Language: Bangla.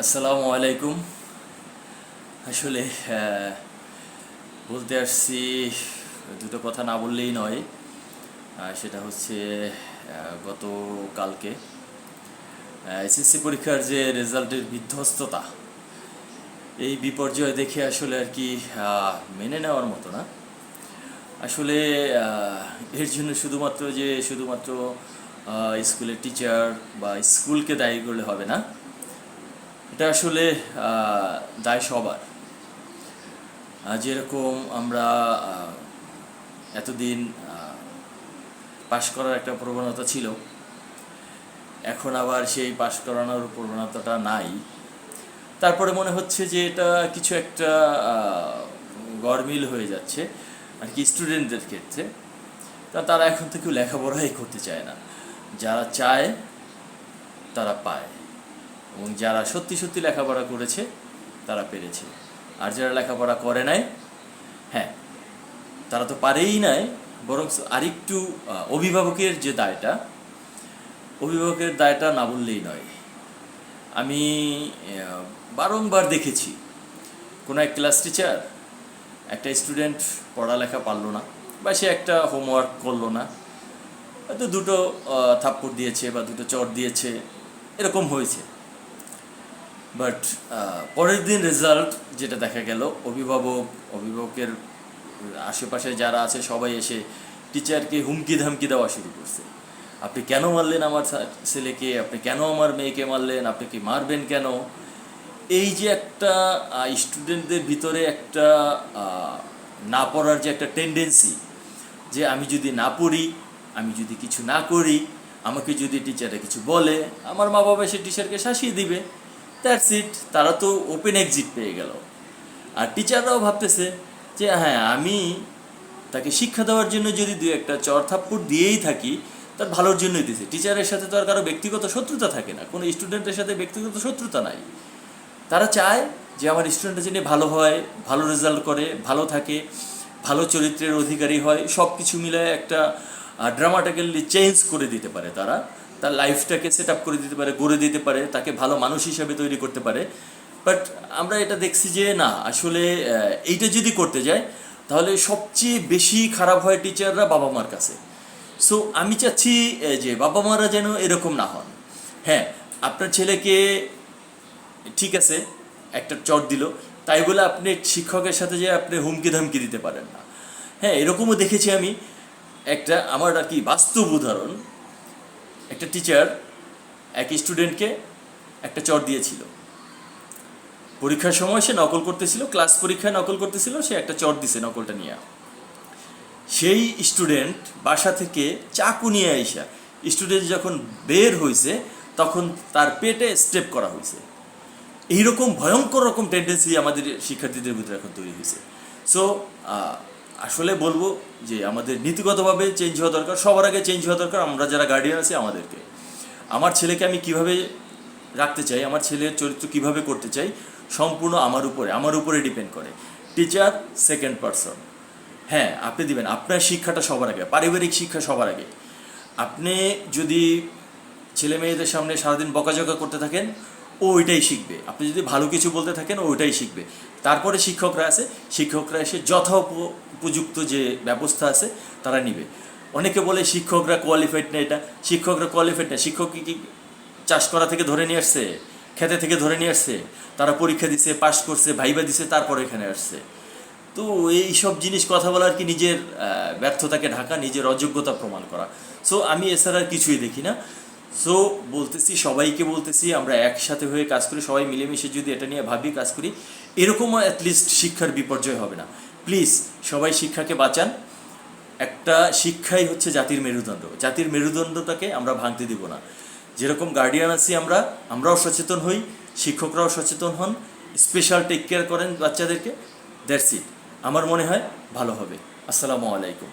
আসসালামু আলাইকুম। আসলে বলতে আসছি, দুটো কথা না বললেই নয়। সেটা হচ্ছে গতকালকে এসএসসি পরীক্ষার যে রেজাল্টের বিধ্বস্ততা, এই বিপর্যয় দেখে আসলে আর কি মেনে নেওয়ার মতো না। আসলে এর জন্য শুধুমাত্র স্কুলের টিচার বা স্কুলকে দায়ী করলে হবে না। এটা আসলে দায় সবার। যেরকম আমরা এতদিন পাশ করার একটা প্রবণতা ছিল, এখন আবার সেই পাশ করানোর প্রবণতাটা নাই। তারপরে মনে হচ্ছে যে এটা কিছু একটা গরমিল হয়ে যাচ্ছে আর কি স্টুডেন্টদের ক্ষেত্রে। তারা এখন থেকে লেখাপড়াই করতে চায় না। যারা চায় তারা পায়, এবং যারা সত্যি সত্যি লেখাপড়া করেছে তারা পেরেছে। আর যারা লেখাপড়া করে নাই, হ্যাঁ, তারা তো পারেই নাই, বরং আরেকটু অভিভাবকের দায়টা না বললেই নয়। আমি বারংবার দেখেছি কোনো এক ক্লাস টিচার একটা স্টুডেন্ট পড়ালেখা পারলো না, বা সে একটা হোমওয়ার্ক করলো না, হয়তো দুটো থাপ্পড় দিয়েছে বা দুটো চট দিয়েছে, এরকম হয়েছে। বাট পরের দিন রেজাল্ট যেটা দেখা গেল, অভিভাবকের আশেপাশে যারা আছে সবাই এসে টিচারকে হুমকি ধামকি দেওয়া শুরু করছে। আপনি কেন মারলেন আমার ছেলেকে, আপনি কেন আমার মেয়েকে মারলেন, আপনি কি মারবেন কেন? এই যে একটা স্টুডেন্টদের ভিতরে একটা না পড়ার যে একটা টেন্ডেন্সি, যে আমি যদি না পড়ি, আমি যদি কিছু না করি, আমাকে যদি টিচারে কিছু বলে, আমার মা বাবা সে টিচারকে শাসিয়ে দিবে, দ্যাটস ইট। তারা তো ওপেন এক্সিট পেয়ে গেল। আর টিচাররাও ভাবতেছে যে হ্যাঁ, আমি তাকে শিক্ষা দেওয়ার জন্য যদি দু একটা চর থাপ্পড় দিয়েই থাকি, তার ভালোর জন্যই দিয়েছে। টিচারের সাথে তো আর কারো ব্যক্তিগত শত্রুতা থাকে না, কোনো স্টুডেন্টের সাথে ব্যক্তিগত শত্রুতা নাই। তারা চায় যে আমার স্টুডেন্টের জন্য ভালো হয়, ভালো রেজাল্ট করে, ভালো থাকে, ভালো চরিত্রের অধিকারী হয়, সব কিছু মিলে একটা ড্রামাটিক্যালি চেঞ্জ করে দিতে পারে। তার লাইফটাকে সেট আপ করে দিতে পারে, গড়ে দিতে পারে, তাকে ভালো মানুষ হিসাবে তৈরি করতে পারে। বাট আমরা এটা দেখছি যে না, আসলে এইটা যদি করতে যায় তাহলে সবচেয়ে বেশি খারাপ হয় টিচাররা বাবা মার কাছে। সো আমি চাচ্ছি যে বাবা মারা যেন এরকম না হন। হ্যাঁ, আপনার ছেলেকে ঠিক আছে একটা চট দিল, তাই বলে আপনি শিক্ষকের সাথে যে আপনি হুমকি ধামকি দিতে পারেন না। হ্যাঁ, এরকমও দেখেছি আমি। আমার আর কি বাস্তব উদাহরণ, একটা টিচার এক স্টুডেন্টকে একটা চট দিয়েছিল। পরীক্ষার সময় সে নকল করতেছিল, ক্লাস পরীক্ষায় নকল করতেছিল, সে একটা চট দিছে নকলটা নিয়ে। সেই স্টুডেন্ট বাসা থেকে চাকু নিয়ে আইসা স্টুডেন্ট যখন বের হয়েছে, তখন তার পেটে স্টেপ করা হয়েছে। এইরকম ভয়ঙ্কর রকম টেন্ডেন্সি আমাদের শিক্ষার্থীদের ভিতরে এখন তৈরি হয়েছে। সো আসলে বলবো যে আমাদের নীতিগতভাবে চেঞ্জ হওয়া দরকার, সবার আগে চেঞ্জ হওয়া দরকার আমরা যারা গার্ডিয়ান আছি আমাদেরকে। আমার ছেলেকে আমি কিভাবে রাখতে চাই, আমার ছেলের চরিত্র কিভাবে করতে চাই, সম্পূর্ণ আমার উপরে ডিপেন্ড করে। Teacher second person. হ্যাঁ, আপনি দিবেন আপনার শিক্ষাটা সবার আগে, পারিবারিক শিক্ষা সবার আগে। আপনি যদি ছেলে মেয়েদের সামনে সারাদিন বকাঝকা করতে থাকেন, ও ওইটাই শিখবে। আপনি যদি ভালো কিছু বলতে থাকেন, ও ওইটাই শিখবে। তারপরে শিক্ষকরা এসে উপযুক্ত যে ব্যবস্থা আছে তারা নিবে। অনেকে বলে শিক্ষকরা কোয়ালিফাইড না, এটা শিক্ষকরা কোয়ালিফাইড না। শিক্ষক কি চাষ করা থেকে ধরে নিয়ে আসছে, খেতে থেকে ধরে নিয়ে আসছে? তারা পরীক্ষা দিছে, পাশ করছে, ভাইবা দিছে, তারপরে এখানে আসছে। তো এই সব জিনিস কথা বলার কি নিজের ব্যর্থতাকে ঢাকা, নিজের অযোগ্যতা প্রমাণ করা। সো আমি এছাড়া আর কিছুই দেখি না। সো সবাইকে বলতেছি, আমরা একসাথে হয়ে কাজ করি, সবাই মিলেমিশে যদি এটা নিয়ে ভাবি, কাজ করি, এরকমও অ্যাটলিস্ট শিক্ষার বিপর্যয় হবে না। প্লিজ সবাই শিক্ষাকে বাঁচান। একটা শিক্ষাই হচ্ছে জাতির মেরুদণ্ড। জাতির মেরুদণ্ডটাকে আমরা ভাঙতে দিব না। যেরকম গার্ডিয়ান আছি আমরাও সচেতন হই, শিক্ষকরাও সচেতন হন, স্পেশাল টেক কেয়ার করেন বাচ্চাদেরকে। That's it. আমার মনে হয় ভালো হবে। আসসালামু আলাইকুম।